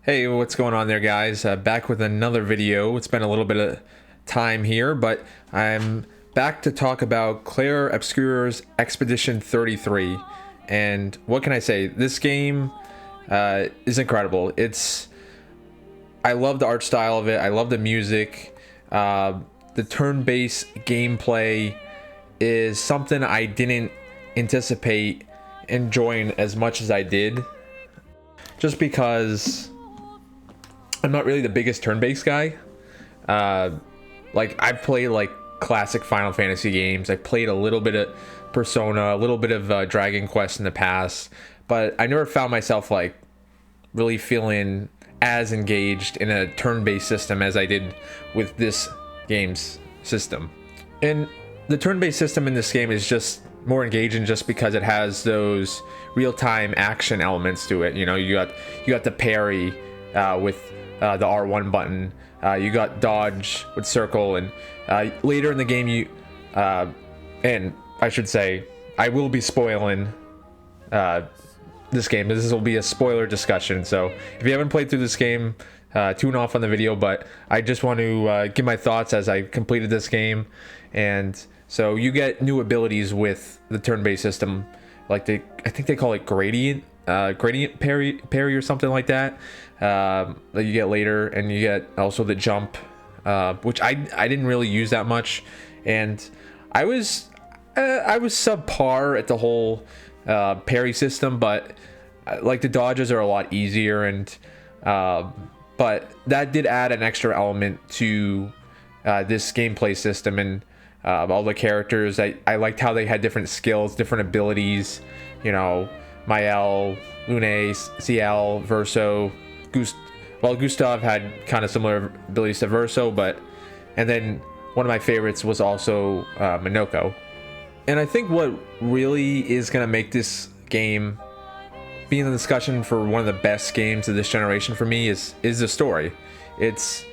Hey, what's going on there, guys? Back with another video. It's been a little bit of time here, but I'm back to talk about Clair Obscur's Expedition 33. And what can I say? This game is incredible. I love the art style of it. I love the music. The turn-based gameplay is something I didn't anticipate enjoying as much as I did. Just because I'm not really the biggest turn-based guy. Like, I've played like classic Final Fantasy games. I played a little bit of Persona, a little bit of Dragon Quest in the past, but I never found myself like really feeling as engaged in a turn-based system as I did with this game's system. And the turn-based system in this game is just more engaging just because it has those real-time action elements to it. You know, you got the parry with the R1 button. You got dodge with circle, and later in the game and I should say, I will be spoiling this game. This will be a spoiler discussion, so if you haven't played through this game, tune off on the video, but I just want to give my thoughts as I completed this game. And so you get new abilities with the turn-based system, like I think they call it gradient parry or something like that, that you get later, and you get also the jump, which I didn't really use that much, and I was subpar at the whole parry system, but like the dodges are a lot easier, and but that did add an extra element to this gameplay system. And all the characters, I liked how they had different skills, different abilities. You know, Maelle, Lune, Ciel, Verso, Gustav had kind of similar abilities to Verso, and then one of my favorites was also Minoko. And I think what really is going to make this game be in the discussion for one of the best games of this generation for me is the story. It's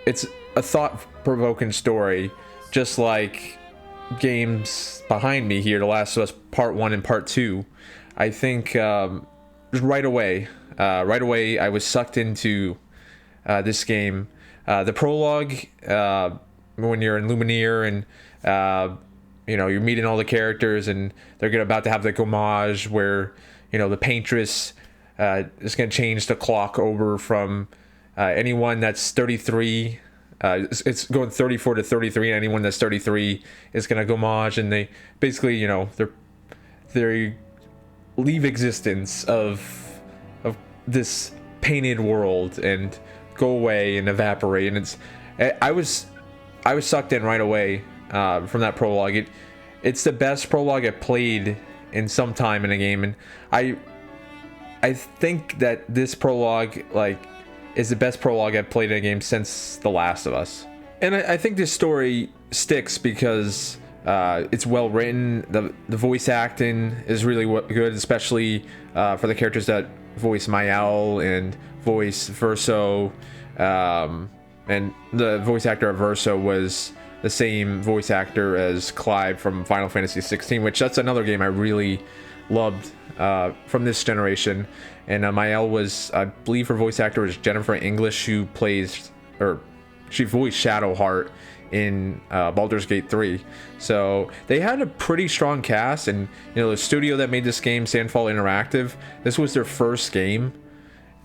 a thought-provoking story, just like games behind me here, The Last of Us Part 1 and Part 2. I think right away I was sucked into this game. The prologue, when you're in Lumineer, and you know, you're meeting all the characters, and they're about to have the homage where, you know, the paintress is going to change the clock over from anyone that's 33. It's going 34 to 33, and anyone that's 33 is going to homage, and they basically, you know, they leave existence of this painted world and go away and evaporate. And I was sucked in right away from that prologue. It's the best prologue I've played in some time in a game, and I think that this prologue is the best prologue I've played in a game since The Last of Us. And I think this story sticks because it's well written. The voice acting is really good, especially for the characters that voice Maelle and voice Verso. And the voice actor of Verso was the same voice actor as Clive from Final Fantasy 16, which that's another game I really loved from this generation. And Maelle was, I believe her voice actor was Jennifer English, who she voiced Shadowheart in Baldur's Gate 3. So they had a pretty strong cast, and you know, the studio that made this game, Sandfall Interactive, this was their first game,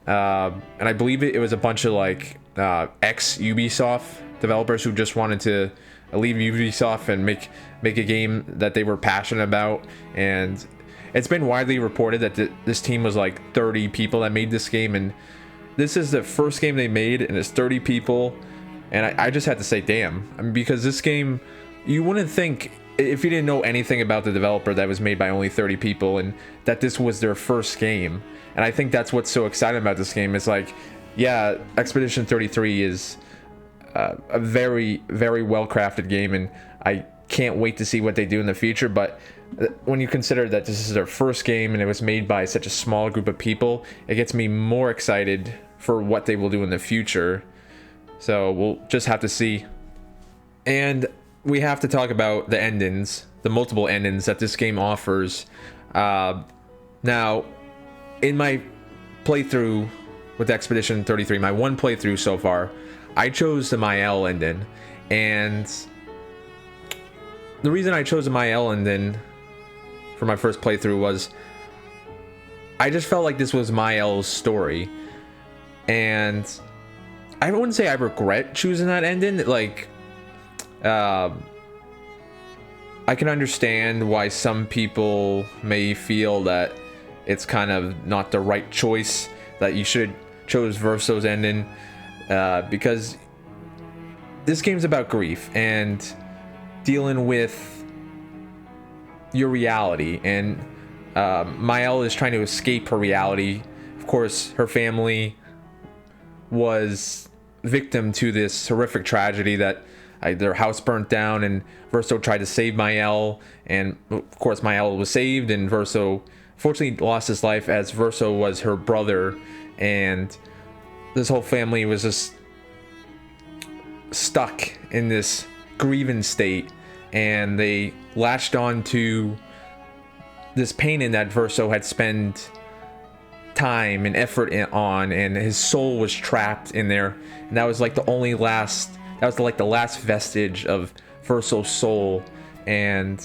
and I believe it was a bunch of like ex Ubisoft developers who just wanted to leave Ubisoft and make a game that they were passionate about. And it's been widely reported that this team was like 30 people that made this game, and this is the first game they made, and it's 30 people. And I just had to say, damn. I mean, because this game, you wouldn't think, if you didn't know anything about the developer, that was made by only 30 people, and that this was their first game. And I think that's what's so exciting about this game. It's like, yeah, Expedition 33 is a very, very well-crafted game, and I can't wait to see what they do in the future. But when you consider that this is their first game and it was made by such a small group of people, it gets me more excited for what they will do in the future. So we'll just have to see. And we have to talk about the endings, the multiple endings that this game offers. Now, in my playthrough with Expedition 33, my one playthrough so far, I chose the Maelle ending. And the reason I chose the Maelle ending for my first playthrough was I just felt like this was Maelle's story. And I wouldn't say I regret choosing that ending. Like, I can understand why some people may feel that it's kind of not the right choice, that you should have chose Verso's ending, because this game's about grief and dealing with your reality, and Maelle is trying to escape her reality. Of course, her family was victim to this horrific tragedy that their house burnt down, and Verso tried to save Maelle, and of course Maelle was saved, and Verso fortunately lost his life, as Verso was her brother, and this whole family was just stuck in this grieving state, and they latched on to this painting that Verso had spent time and effort on, and his soul was trapped in there, and that was like the last vestige of Verso's soul. And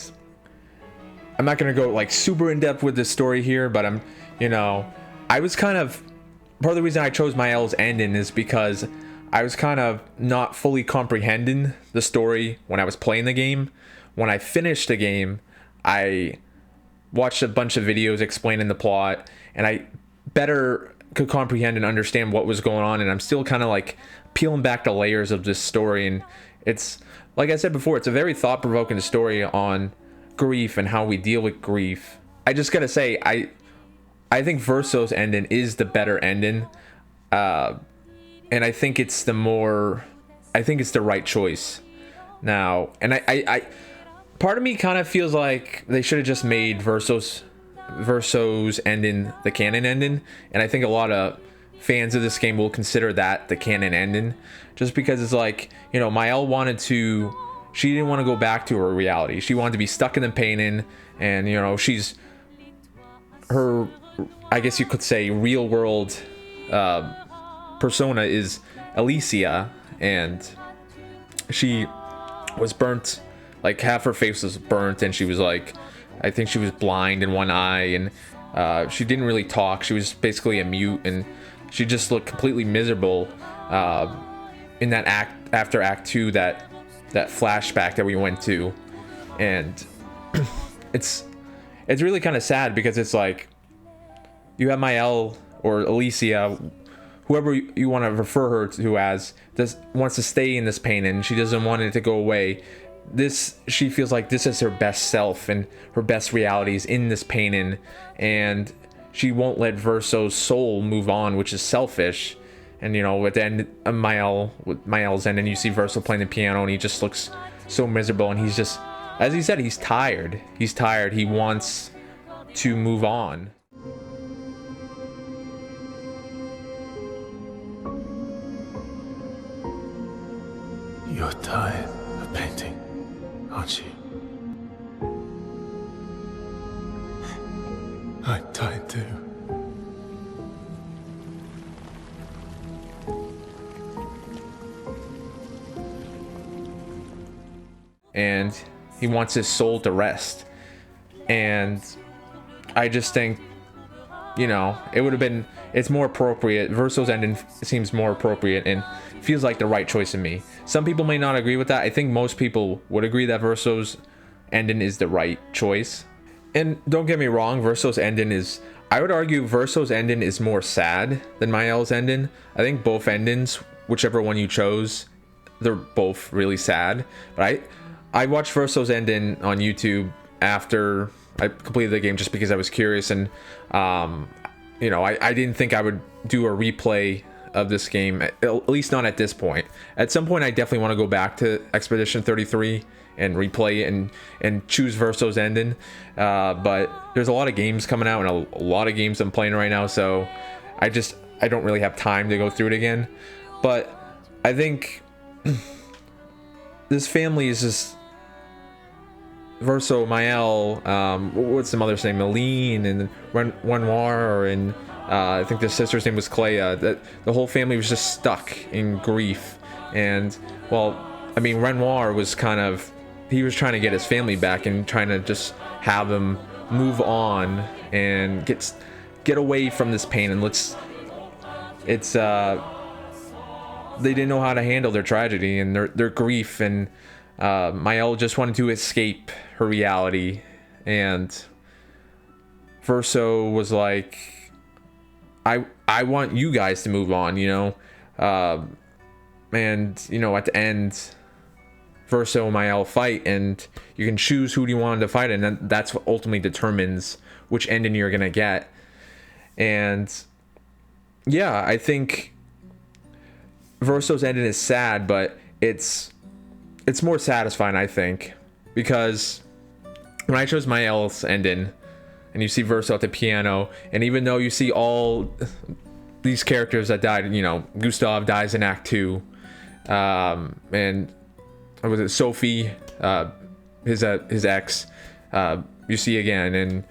I'm not gonna go like super in depth with this story here, but I was kind of, part of the reason I chose Maelle's ending is because I was kind of not fully comprehending the story when I was playing the game. When I finished the game, I watched a bunch of videos explaining the plot, and I better could comprehend and understand what was going on, and I'm still kind of like peeling back the layers of this story. And it's, like I said before, it's a very thought-provoking story on grief and how we deal with grief. I just gotta say, I think Verso's ending is the better ending, and I think it's the right choice now. And I part of me kind of feels like they should have just made Verso's ending the canon ending, and I think a lot of fans of this game will consider that the canon ending, just because it's like, Maelle she didn't want to go back to her reality. She wanted to be stuck in the painting, and she's her, I guess you could say, real world persona is Alicia, and she was burnt, like half her face was burnt, and she was like, I think she was blind in one eye, and she didn't really talk. She was basically a mute, and she just looked completely miserable in that after Act 2, that flashback that we went to. And it's really kind of sad, because it's like you have Maelle, or Alicia, whoever you want to refer her to as, wants to stay in this pain, and she doesn't want it to go away. She feels like this is her best self and her best realities in this painting, and she won't let Verso's soul move on, which is selfish. And at the end of Maelle's end, and you see Verso playing the piano, and he just looks so miserable, and he's just, as he said, he's tired. He wants to move on. You're tired of painting, aren't you? I'm tired too. And he wants his soul to rest. And I just think, it would have been, it's more appropriate. Verso's ending seems more appropriate and feels like the right choice to me. Some people may not agree with that. I think most people would agree that Verso's ending is the right choice. And don't get me wrong, Verso's ending is, I would argue Verso's ending is more sad than Maelle's ending. I think both endings, whichever one you chose, they're both really sad. But I watched Verso's ending on YouTube after I completed the game, just because I was curious, and I didn't think I would do a replay of this game, at least not at this point. At some point, I definitely want to go back to Expedition 33 and replay it and choose Verso's ending. But there's a lot of games coming out, and a lot of games I'm playing right now, so I don't really have time to go through it again. But I think this family is just Verso, Maelle, what's the mother's name? Aline and Renoir, and I think the sister's name was Clea. That the whole family was just stuck in grief. And well, I mean, Renoir was he was trying to get his family back and trying to just have them move on and get away from this pain. And they didn't know how to handle their tragedy and their grief, and Maelle just wanted to escape her reality, and Verso was like, I want you guys to move on, you know. And you know, at the end, Verso and Maelle fight, and you can choose who you want to fight, and then that's what ultimately determines which ending you're gonna get. And yeah, I think Verso's ending is sad, but it's more satisfying, I think, because when I chose Maelle's ending, and you see Verso at the piano, and even though you see all these characters that died, you know, Gustav dies in Act 2, and was it Sophie, his ex, you see again, and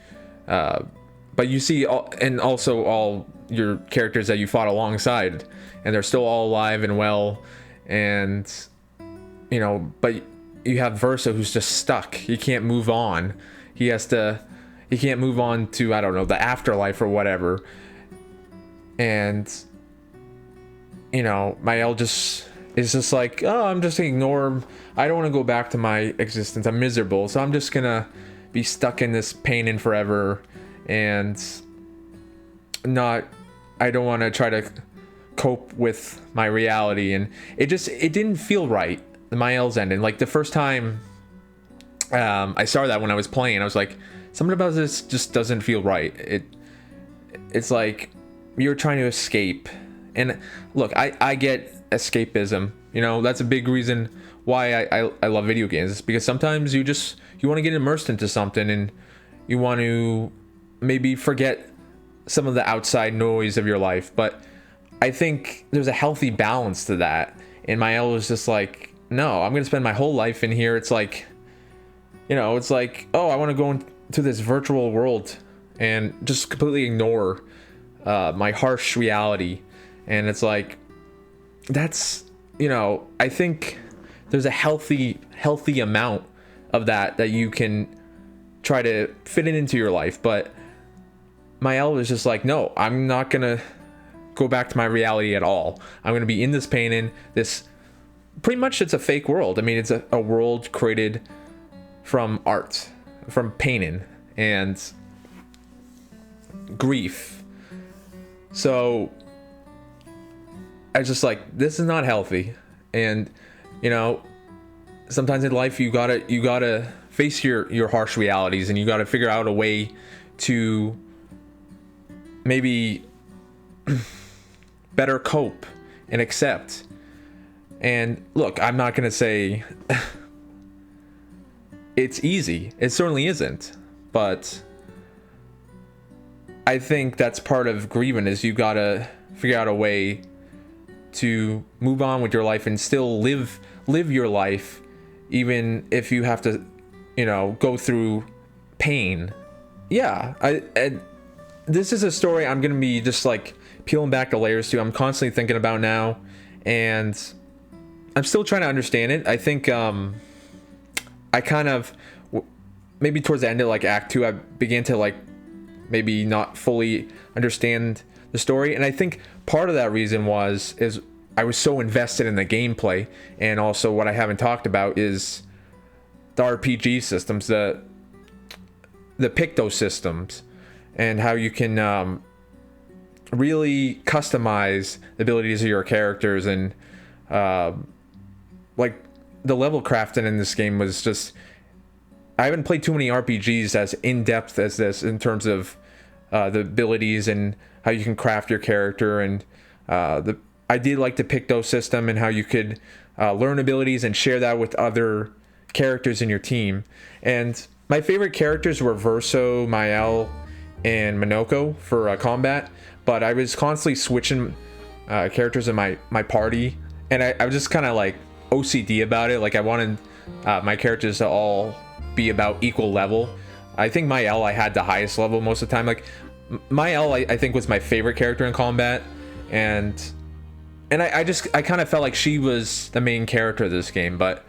but you see also all your characters that you fought alongside, and they're still all alive and well, and you know, but you have Verso who's just stuck. He can't move on. He can't move on to, I don't know, the afterlife or whatever. And you know, Maelle is just like, oh, I'm just gonna ignore him. I don't want to go back to my existence. I'm miserable, so I'm just gonna be stuck in this pain and forever, and I don't want to try to cope with my reality. And it didn't feel right, the Maelle's ending. Like the first time I saw that when I was playing, I was like, something about this just doesn't feel right. It's like you're trying to escape. And look, I get escapism, you know, that's a big reason why I love video games. It's because sometimes you want to get immersed into something, and you want to maybe forget some of the outside noise of your life. But I think there's a healthy balance to that, and Maelle was just like, no, I'm gonna spend my whole life in here. It's like, you know, it's like, oh, I want to go into this virtual world and just completely ignore my harsh reality. And it's like, that's, you know, I think there's a healthy amount of that you can try to fit it into your life. But Maelle was just like, no, I'm not gonna go back to my reality at all. I'm gonna be in this painting. This, pretty much, it's a fake world. I mean, it's a world created from art, from painting and grief. So I was just like, this is not healthy. And you know, sometimes in life you gotta face your harsh realities, and you gotta figure out a way to maybe better cope and accept. And look, I'm not gonna say it's easy. It certainly isn't. But I think that's part of grieving, is you gotta figure out a way to move on with your life and still live your life, even if you have to, you know, go through pain. Yeah, this is a story I'm gonna be just like peeling back the layers to. I'm constantly thinking about now, and I'm still trying to understand it. I think I kind of, maybe towards the end of like Act 2, I began to like maybe not fully understand the story. And I think part of that reason is I was so invested in the gameplay, and also what I haven't talked about is the RPG systems, the Pictos systems, and how you can really customize the abilities of your characters. And like the level crafting in this game was just, I haven't played too many RPGs as in-depth as this, in terms of the abilities and how you can craft your character. And I did like the Pictos system, and how you could learn abilities and share that with other characters in your team. And my favorite characters were Verso, Maelle, and Minoko for combat, but I was constantly switching characters in my party, and I was just kind of like OCD about it. Like I wanted my characters to all be about equal level. I think Maelle I had the highest level most of the time. Like Maelle I think was my favorite character in combat, and I kind of felt like she was the main character of this game. But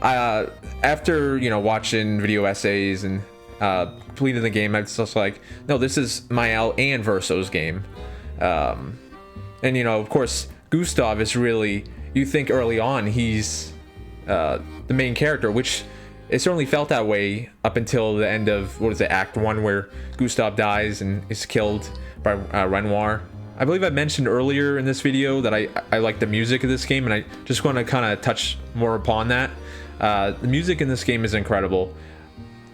after, you know, watching video essays and completing the game, I was just like, no, this is Maelle and Verso's game. And, you know, of course, Gustav is really, you think early on he's the main character, which it certainly felt that way up until the end of, what is it, Act 1, where Gustav dies and is killed by Renoir. I believe I mentioned earlier in this video that I like the music of this game, and I just want to kind of touch more upon that. The music in this game is incredible,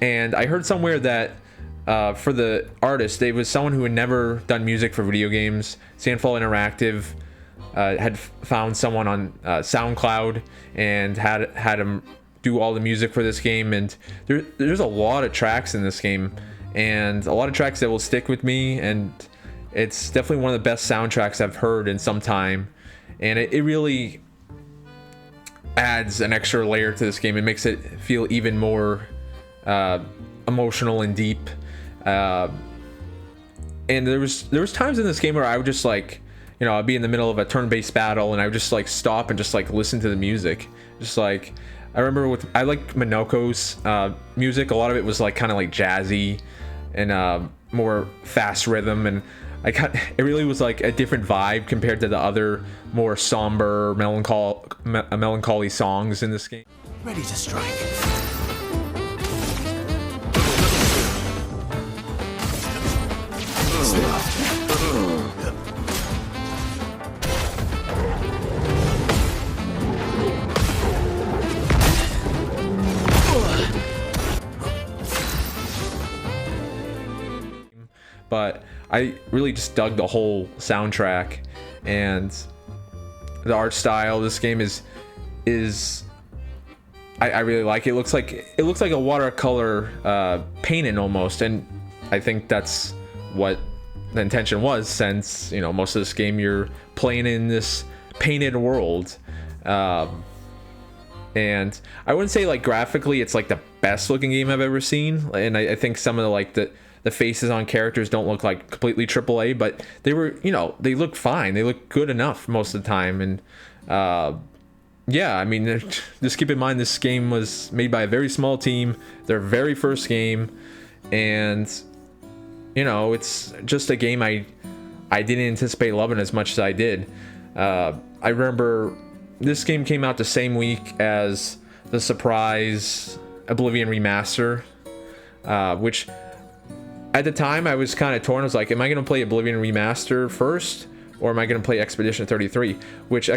and I heard somewhere that for the artist, it was someone who had never done music for video games. Sandfall Interactive had found someone on SoundCloud and had him do all the music for this game, and there's a lot of tracks in this game, and a lot of tracks that will stick with me, and it's definitely one of the best soundtracks I've heard in some time, and it really adds an extra layer to this game. It makes it feel even more emotional and deep. And there was times in this game where I would just, like, you know, I'd be in the middle of a turn-based battle and I would just like stop and just like listen to the music. Just like, I remember I like Minoko's music. A lot of it was like kind of like jazzy and more fast rhythm, and it really was like a different vibe compared to the other more somber, melancholy songs in this game. Ready to strike. But I really just dug the whole soundtrack, and the art style of this game is I really like it. It looks like a watercolor painting almost, and I think that's what the intention was, since, you know, most of this game you're playing in this painted world. And I wouldn't say like graphically it's like the best looking game I've ever seen, and I think some of the faces on characters don't look like completely AAA, but they were, you know, they look fine. They look good enough most of the time. And yeah, I mean, just keep in mind this game was made by a very small team, their very first game, and, you know, it's just a game I didn't anticipate loving as much as I did. I remember this game came out the same week as the surprise Oblivion remaster, which at the time I was kind of torn. I was like, am I going to play Oblivion remaster first, or am I going to play Expedition 33? Which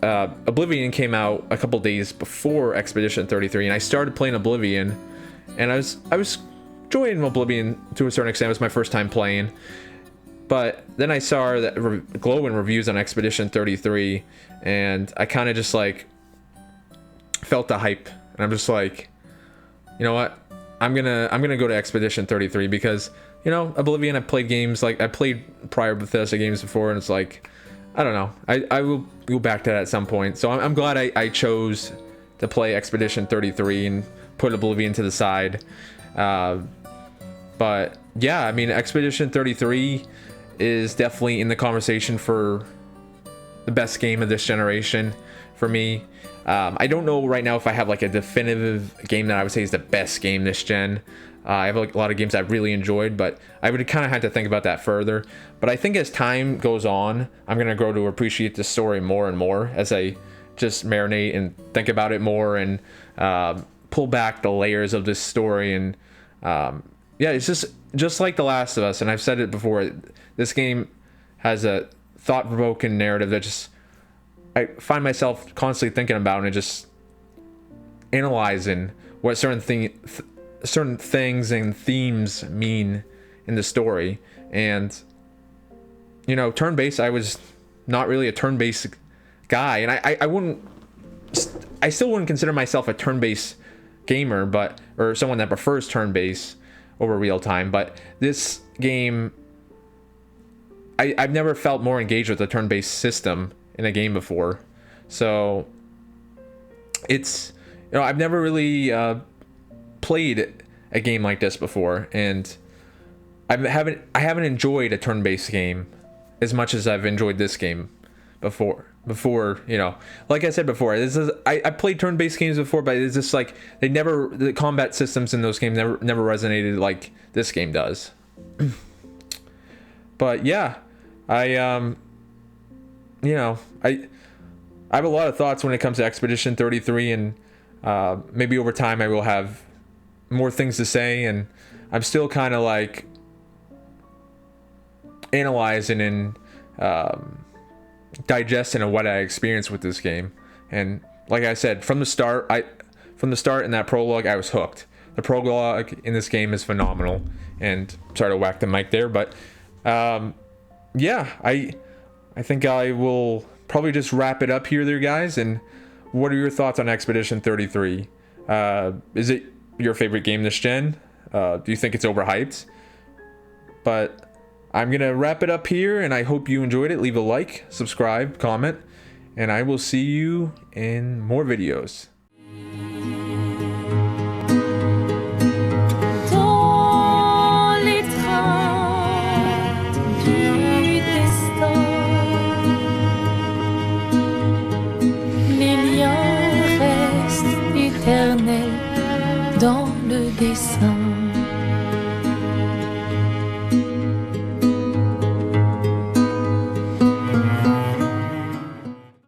Oblivion came out a couple days before Expedition 33, and I started playing Oblivion, and I was enjoying Oblivion to a certain extent. It was my first time playing, but then I saw that glowing reviews on Expedition 33, and I kind of just like felt the hype, and I'm just like, you know what? I'm gonna go to Expedition 33 because, you know, Oblivion, I played games like I played prior Bethesda games before, and it's like, I don't know, I will go back to that at some point. So I'm glad I chose to play Expedition 33 and put Oblivion to the side. But yeah, I mean, Expedition 33 is definitely in the conversation for the best game of this generation for me. I don't know right now if I have like a definitive game that I would say is the best game this gen. I have like a lot of games I've really enjoyed, but I would kind of have to think about that further. But I think as time goes on, I'm going to grow to appreciate this story more and more as I just marinate and think about it more, and pull back the layers of this story. And yeah, it's just like The Last of Us, and I've said it before, this game has a thought-provoking narrative that just I find myself constantly thinking about and just analyzing what certain things and themes mean in the story. And, you know, turn-based, I was not really a turn-based guy, and I still wouldn't consider myself a turn-based gamer, or someone that prefers turn-based over real-time. But this game, I've never felt more engaged with a turn-based system in a game before. So it's, you know, I've never really played a game like this before, and I haven't enjoyed a turn-based game as much as I've enjoyed this game before. You know, like I said before, I played turn-based games before, but it's just like the combat systems in those games never resonated like this game does. But yeah, you know, I have a lot of thoughts when it comes to Expedition 33, and maybe over time I will have more things to say, and I'm still kind of like analyzing and digesting of what I experienced with this game. And like I said, from the start in that prologue, I was hooked. The prologue in this game is phenomenal. And sorry to whack the mic there, but yeah, I think I will probably just wrap it up here there, guys. And what are your thoughts on Expedition 33? Is it your favorite game this gen? Do you think it's overhyped? But I'm gonna wrap it up here, and I hope you enjoyed it. Leave a like, subscribe, comment, and I will see you in more videos. Dans les trains du destin, les liens restent éternels dans le dessin.